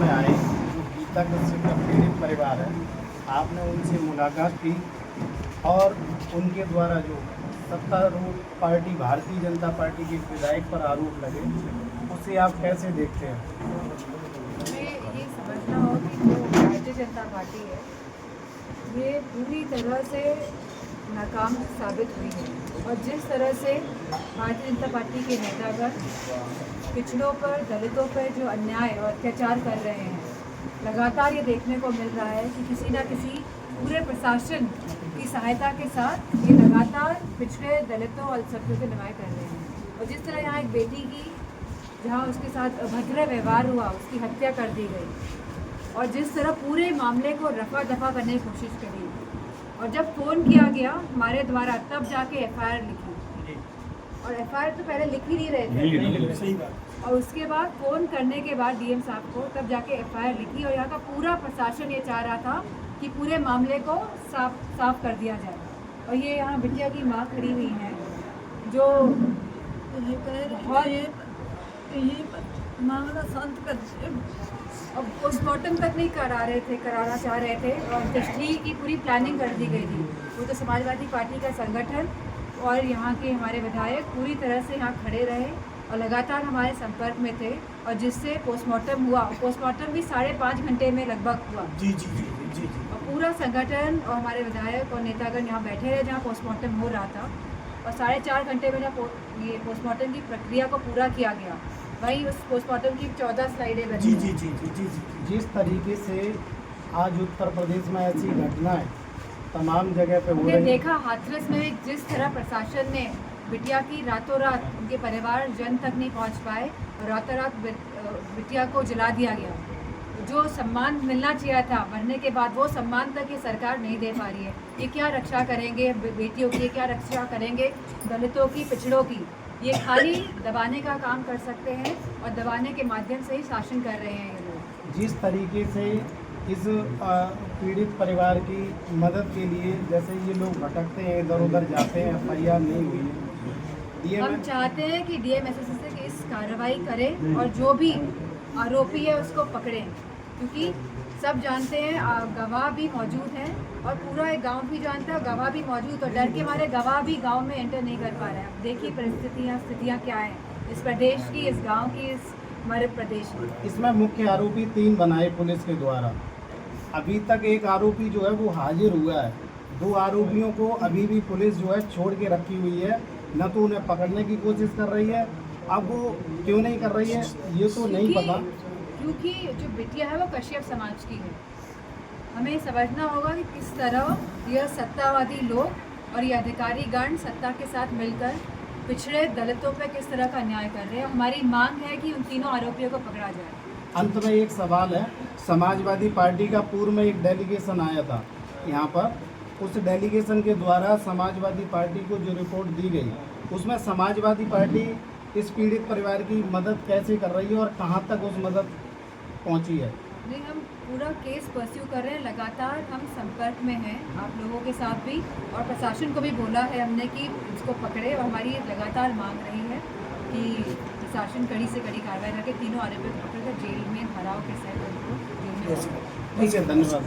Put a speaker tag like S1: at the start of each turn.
S1: में आए, जो गीता कश्यप का पीड़ित परिवार है, आपने उनसे मुलाकात की और उनके द्वारा जो सत्तारूढ़ पार्टी भारतीय जनता पार्टी के विधायक पर आरोप लगे, उसे आप कैसे देखते हैं?
S2: हमें ये समझना हो कि जो भारतीय जनता पार्टी है ये पूरी तरह से नाकाम साबित हुई है और जिस तरह से भारतीय जनता पार्टी के नेतागण पिछड़ों पर, दलितों पर जो अन्याय और अत्याचार कर रहे हैं, लगातार ये देखने को मिल रहा है कि किसी न किसी पूरे प्रशासन की सहायता के साथ ये लगातार पिछड़े दलितों और अल्पसंख्यकों के न्याय कर रहे हैं। और जिस तरह यहाँ एक बेटी की जहाँ उसके साथ अभद्र व्यवहार हुआ, उसकी हत्या कर दी गई और जिस तरह पूरे मामले को रफा दफा करने की कोशिश करी और जब फ़ोन किया गया हमारे द्वारा तब जाके एफआईआर लिखी और एफआईआर तो पहले लिख ही नहीं रहे थे,
S1: सही बात।
S2: और उसके बाद फ़ोन करने के बाद डीएम साहब को तब जाके एफआईआर लिखी और यहाँ का पूरा प्रशासन ये चाह रहा था कि पूरे मामले को साफ कर दिया जाए। और ये यहाँ बिटिया की माँ खड़ी हुई हैं जो बहुत
S3: मामला शांत कर
S2: अब पोस्टमार्टम तक नहीं कराना चाह रहे थे और तशरीह की पूरी प्लानिंग कर दी गई थी। वो तो समाजवादी पार्टी का संगठन और यहाँ के हमारे विधायक पूरी तरह से यहाँ खड़े रहे और लगातार हमारे संपर्क में थे और जिससे पोस्टमार्टम हुआ, पोस्टमार्टम भी 5.5 घंटे में लगभग हुआ।
S1: जी जी जी जी जी।
S2: और पूरा संगठन और हमारे विधायक और नेतागण यहाँ बैठे रहे जहाँ पोस्टमार्टम हो रहा था और 4.5 घंटे में जब ये पोस्टमार्टम की प्रक्रिया को पूरा किया गया, वहीं उस पोस्टमार्टम की 14 स्लाइडें बनी।
S1: जी जी जी जी जी जी। जिस तरीके से आज उत्तर प्रदेश में ऐसी घटनाएं तमाम जगह पे हो
S2: हमने
S1: रही
S2: देखा हाथरस में भी जिस तरह प्रशासन ने बिटिया की रातों रात उनके परिवार जन तक नहीं पहुंच पाए और रातों रात बिटिया को जला दिया गया। जो सम्मान मिलना चाहिए था मरने के बाद, वो सम्मान तक ये सरकार नहीं दे पा रही है। ये क्या रक्षा करेंगे बेटियों की, क्या रक्षा करेंगे दलितों की, पिछड़ों की? ये खाली दबाने का काम कर सकते हैं और दबाने के माध्यम से ही शासन कर रहे हैं ये लोग।
S1: जिस तरीके से इस पीड़ित परिवार की मदद के लिए जैसे ये लोग भटकते हैं, इधर उधर जाते हैं, एफआईआर नहीं हुई है।
S2: हम चाहते हैं कि डीएम की इस कार्रवाई करें और जो भी आरोपी है उसको पकड़ें, क्योंकि सब जानते हैं गवाह भी मौजूद हैं और पूरा एक गांव भी जानता है, गवाह भी मौजूद, और डर के मारे गवाह भी गांव में एंटर नहीं कर पा रहे हैं। देखिए स्थितियाँ क्या हैं इस प्रदेश की, इस गांव की, इस हमारे प्रदेश की।
S1: इसमें मुख्य आरोपी 3 बनाए पुलिस के द्वारा। अभी तक एक आरोपी जो है वो हाजिर हुआ है। 2 आरोपियों को अभी भी पुलिस जो है छोड़ के रखी हुई है, न तो उन्हें पकड़ने की कोशिश कर रही है। अब वो क्यों नहीं कर रही है ये तो नहीं पता,
S2: क्योंकि जो बिटिया है वो कश्यप समाज की है। हमें समझना होगा कि किस तरह यह सत्तावादी लोग और ये अधिकारी गण सत्ता के साथ मिलकर पिछड़े दलितों पर किस तरह का न्याय कर रहे हैं। हमारी मांग है कि उन तीनों आरोपियों को पकड़ा जाए।
S1: अंत में एक सवाल है, समाजवादी पार्टी का पूर्व में एक डेलीगेशन आया था यहाँ पर, उस डेलीगेशन के द्वारा समाजवादी पार्टी को जो रिपोर्ट दी गई उसमें समाजवादी पार्टी इस पीड़ित परिवार की मदद कैसे कर रही है और कहाँ तक उस मदद पहुँची है?
S2: नहीं, हम पूरा केस परस्यू कर रहे हैं, लगातार हम संपर्क में हैं आप लोगों के साथ भी, और प्रशासन को भी बोला है हमने कि इसको पकड़े, और हमारी लगातार मांग रही है कि प्रशासन कड़ी से कड़ी कार्रवाई करके तीनों आरोपियों को पकड़कर जेल में भराव के साथ उनको जेल में।
S1: ठीक है, धन्यवाद।